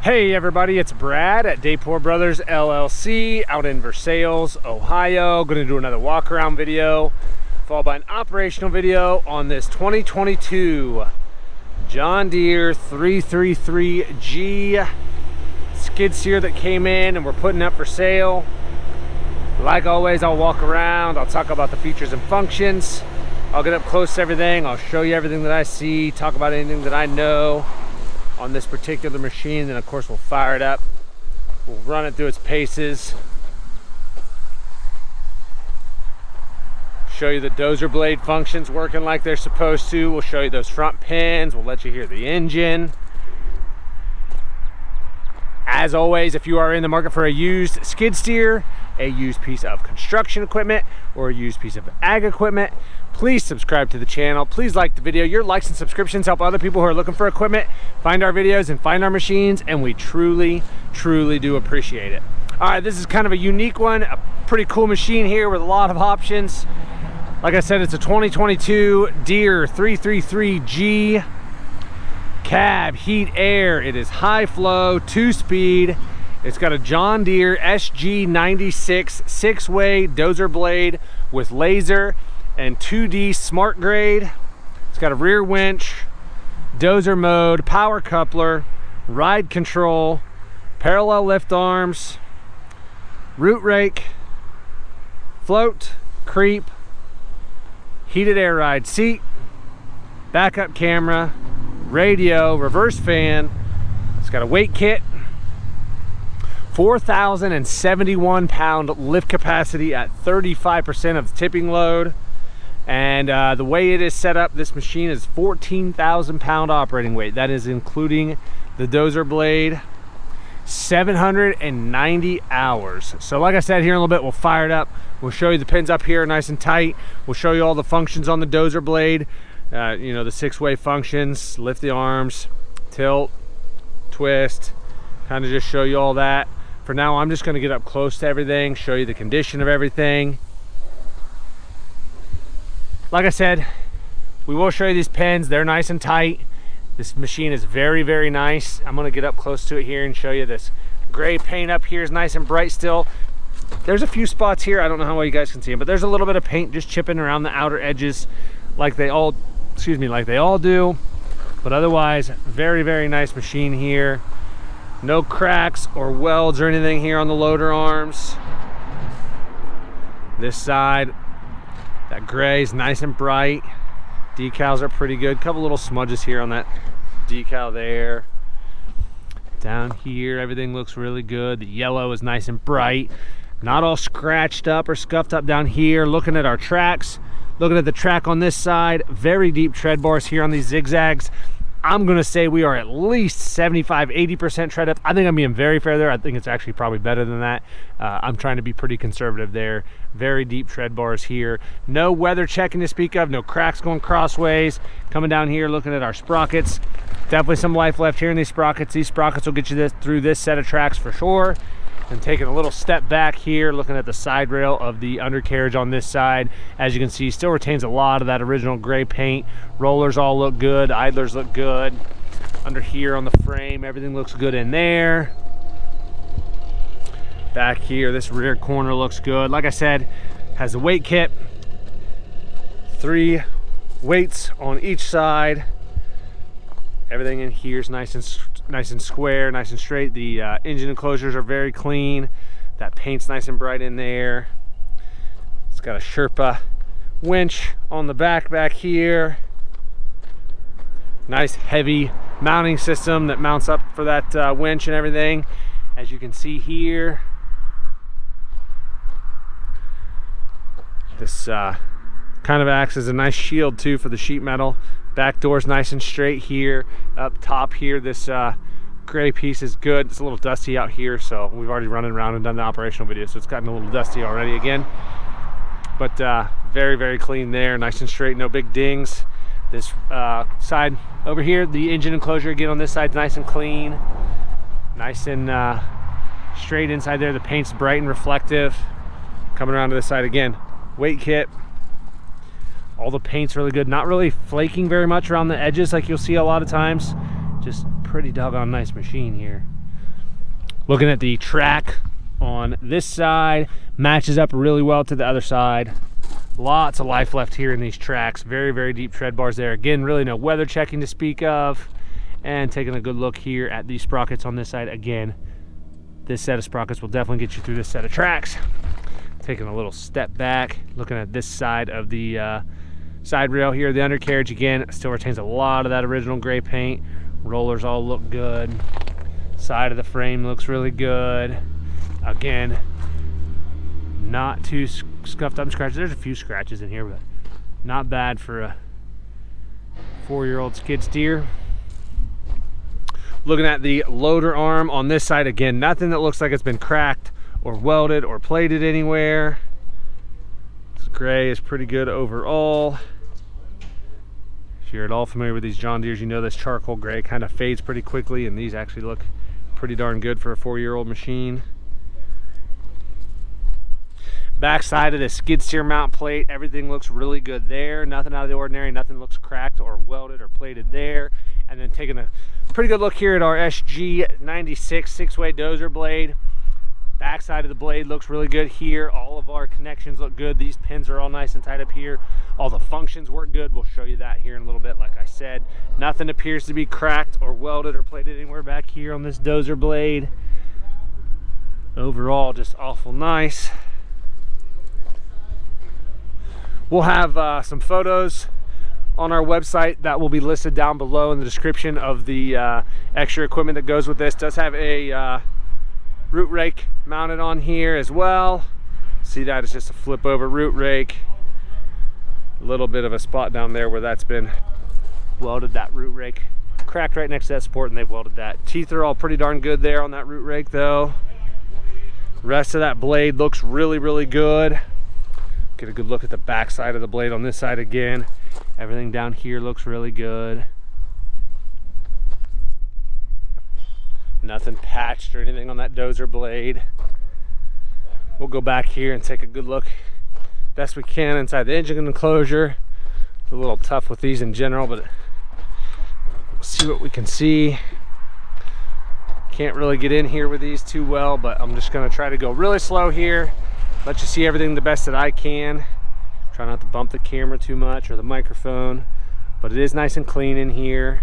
Hey everybody, it's Brad at Dayport Brothers LLC out in Versailles, Ohio. Going to do another walk around video followed by an operational video on this 2022 John Deere 333G skid steer that came in and we're putting up for sale. Like always, I'll walk around, I'll talk about the features and functions, I'll get up close to everything, I'll show you everything that I see, talk about anything that I know on this particular machine. Then of course we'll fire it up, we'll run it through its paces, show you the dozer blade functions working like they're supposed to, we'll show you those front pins, we'll let you hear the engine. As always, if you are in the market for a used skid steer, a used piece of construction equipment, or a used piece of ag equipment, please subscribe to the channel. Please like the video. Your likes and subscriptions help other people who are looking for equipment find our videos and find our machines, and we truly do appreciate it. All right, this is kind of a unique one, a pretty cool machine here with a lot of options. Like I said, it's a 2022 Deere 333G cab, heat, air. It is high flow, 2-speed. It's got a John Deere SG96 6-way dozer blade with laser and 2D smart grade. It's got a rear winch, Dozer Mode, power coupler, ride control, parallel lift arms, root rake, float, creep, heated air ride seat, backup camera, radio, reverse fan. It's got a weight kit, 4,071 pound lift capacity at 35% of the tipping load. And the way it is set up, this machine is 14,000 pound operating weight. That is including the dozer blade, 790 hours. So like I said, here in a little bit, we'll fire it up. We'll show you the pins up here nice and tight. We'll show you all the functions on the dozer blade. You know, the 6-way functions, lift the arms, tilt, twist, kind of just show you all that. For now, I'm just going to get up close to everything, show you the condition of everything. Like I said, we will show you these pins. They're nice and tight. This machine is very nice. I'm going to get up close to it here and show you this gray paint up here is nice and bright still. There's a few spots here, I don't know how well you guys can see them, but there's a little bit of paint just chipping around the outer edges like they all do. But otherwise, very nice machine here. No cracks or welds or anything here on the loader arms. This side, that gray is nice and bright. Decals are pretty good. Couple little smudges here on that decal there. Down here, everything looks really good. The yellow is nice and bright. Not all scratched up or scuffed up down here. Looking at our tracks, looking at the track on this side, very deep tread bars here on these zigzags. I'm gonna say we are at least 75-80% tread up. I think I'm being very fair there. I think it's actually probably better than that. I'm trying to be pretty conservative there. Very deep tread bars here. No weather checking to speak of, no cracks going crossways. Coming down here, looking at our sprockets. Definitely some life left here in these sprockets. These sprockets will get you through this set of tracks for sure. And taking a little step back here, looking at the side rail of the undercarriage on this side. As you can see, still retains a lot of that original gray paint. Rollers all look good, idlers look good. Under here on the frame, everything looks good in there. Back here, this rear corner looks good. Like I said, has a weight kit, 3 weights on each side. Everything in here is nice and square, nice and straight. The engine enclosures are very clean. That paint's nice and bright in there. It's got a Sherpa winch on the back here. Nice heavy mounting system that mounts up for that winch and everything. As you can see here, this kind of acts as a nice shield too for the sheet metal. Back door's nice and straight here. Up top here, this gray piece is good. It's a little dusty out here, so we've already run around and done the operational video, so it's gotten a little dusty already again. But very clean there, nice and straight, no big dings. This side over here, the engine enclosure again on this side, nice and clean. Nice and straight inside there. The paint's bright and reflective. Coming around to this side again, weight kit. All the paint's really good, not really flaking very much around the edges like you'll see a lot of times. Just pretty doggone nice machine here. Looking at the track on this side, matches up really well to the other side. Lots of life left here in these tracks. Very, very deep tread bars there. Again, really no weather checking to speak of. And taking a good look here at these sprockets on this side. Again, this set of sprockets will definitely get you through this set of tracks. Taking a little step back, looking at this side of the side rail here. The undercarriage, again, still retains a lot of that original gray paint. Rollers all look good. Side of the frame looks really good. Again, not too scuffed up and scratches. There's a few scratches in here, but not bad for a 4-year-old skid steer. Looking at the loader arm on this side, again, nothing that looks like it's been cracked or welded or plated anywhere. This gray is pretty good overall. If you're at all familiar with these John Deeres, you know this charcoal gray kind of fades pretty quickly, and these actually look pretty darn good for a 4-year-old machine. Back side of the skid steer mount plate, everything looks really good there. Nothing out of the ordinary, nothing looks cracked or welded or plated there. And then taking a pretty good look here at our SG96 6-way dozer blade. Back side of the blade looks really good here. All of our connections look good. These pins are all nice and tight up here. All the functions work good. We'll show you that here in a little bit. Like I said, nothing appears to be cracked or welded or plated anywhere back here on this dozer blade. Overall, just awful nice. We'll have some photos on our website that will be listed down below in the description of the extra equipment that goes with this. Does have a root rake mounted on here as well. See that? It's just a flip over root rake. A little bit of a spot down there where that's been welded, that root rake cracked right next to that support, and they've welded that. Teeth are all pretty darn good there on that root rake though. Rest of that blade looks really, really good. Get a good look at the back side of the blade on this side again. Everything down here looks really good. Nothing patched or anything on that dozer blade. We'll go back here and take a good look best we can inside the engine enclosure. It's a little tough with these in general, but we'll see what we can see. Can't really get in here with these too well, but I'm just gonna try to go really slow here. Let you see everything the best that I can. Try not to bump the camera too much or the microphone, but it is nice and clean in here.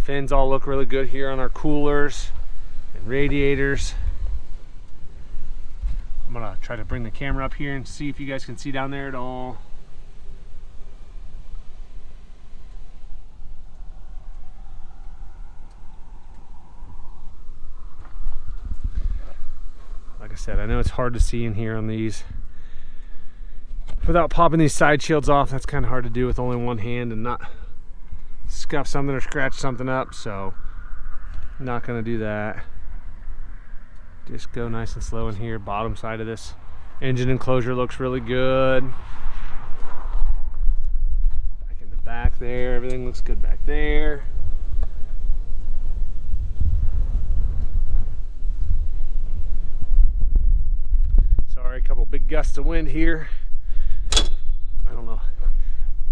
Fins all look really good here on our coolers and radiators. I'm gonna try to bring the camera up here and see if you guys can see down there at all. Like I said, I know it's hard to see in here on these without popping these side shields off. That's kind of hard to do with only one hand and not scuff something or scratch something up, so not gonna do that. Just go nice and slow in here. Bottom side of this engine enclosure looks really good. Back in the back there, everything looks good back there. Sorry, a couple big gusts of wind here. I don't know,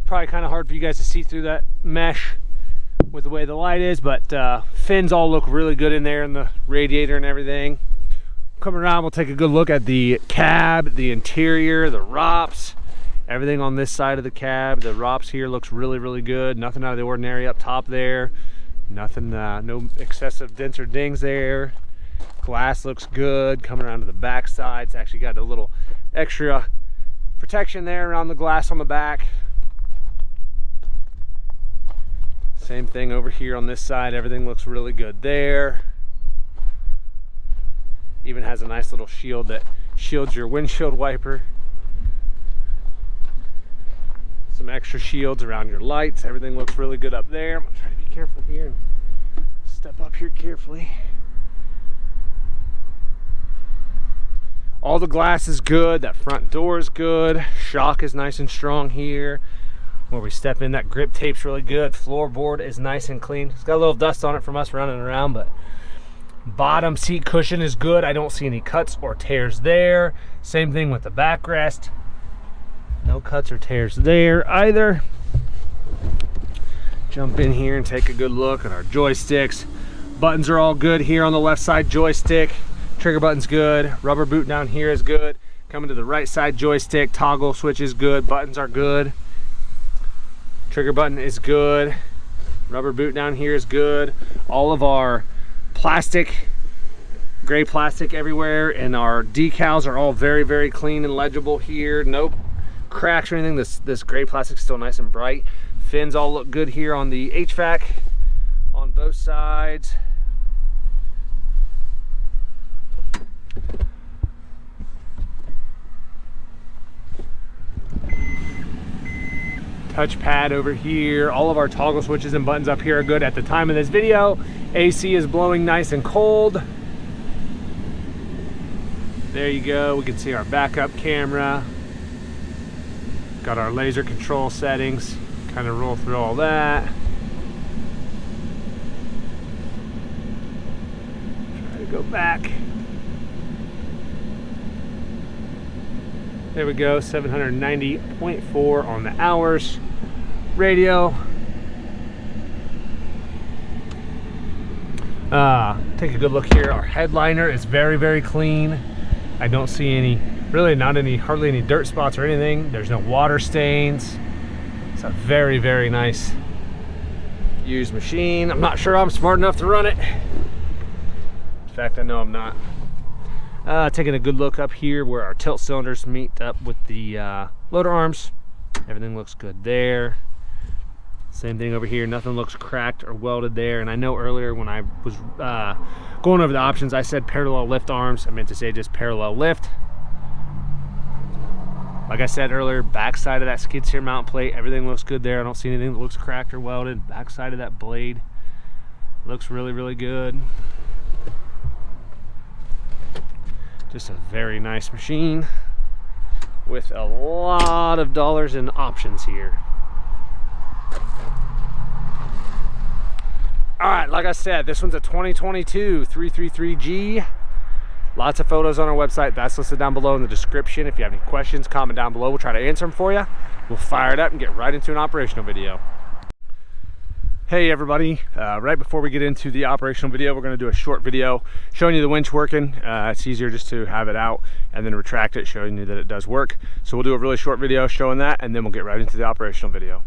probably kind of hard for you guys to see through that mesh with the way the light is, but fins all look really good in there, in the radiator and everything. Coming around, we'll take a good look at the cab, the interior, the ROPS, everything on this side of the cab. The ROPS here looks really, really good. Nothing out of the ordinary up top there. Nothing, no excessive dents or dings there. Glass looks good. Coming around to the back side, it's actually got a little extra protection there around the glass on the back. Same thing over here on this side. Everything looks really good there. Even has a nice little shield that shields your windshield wiper. Some extra shields around your lights. Everything looks really good up there. I'm gonna try to be careful here and step up here carefully. All the glass is good. That front door is good. Shock is nice and strong here. Where we step in, that grip tape's really good. Floorboard is nice and clean. It's got a little dust on it from us running around, but bottom seat cushion is good. I don't see any cuts or tears there. Same thing with the backrest. No cuts or tears there either. Jump in here and take a good look at our joysticks. Buttons are all good here on the left side joystick. Trigger button's good. Rubber boot down here is good. Coming to the right side joystick, toggle switch is good. Buttons are good. Trigger button is good. Rubber boot down here is good. All of our plastic, gray plastic everywhere, and our decals are all very, very clean and legible here. Nope cracks or anything. This gray plastic's still nice and bright. Fins all look good here on the HVAC on both sides. Touchpad over here. All of our toggle switches and buttons up here are good. At the time of this video, AC is blowing nice and cold. There you go. We can see our backup camera. Got our laser control settings. Kind of roll through all that. Try to go back. There we go, 790.4 on the hours. Radio. Take a good look here. Our headliner is very, very clean. I don't see any, really hardly any dirt spots or anything. There's no water stains. It's a very, very nice used machine. I'm not sure I'm smart enough to run it. In fact, I know I'm not. Taking a good look up here where our tilt cylinders meet up with the loader arms. Everything looks good there. Same thing over here. Nothing looks cracked or welded there. And I know earlier when I was going over the options, I said parallel lift arms. I meant to say just parallel lift. Like I said earlier, back side of that skid steer mount plate, everything looks good there. I don't see anything that looks cracked or welded. Back side of that blade looks really, really good. Just a very nice machine with a lot of dollars in options here. All right, like I said, this one's a 2022 333G. Lots of photos on our website. That's listed down below in the description. If you have any questions, comment down below. We'll try to answer them for you. We'll fire it up and get right into an operational video. Hey everybody, right before we get into the operational video, we're going to do a short video showing you the winch working. It's easier just to have it out and then retract it, showing you that it does work. So we'll do a really short video showing that, and then we'll get right into the operational video.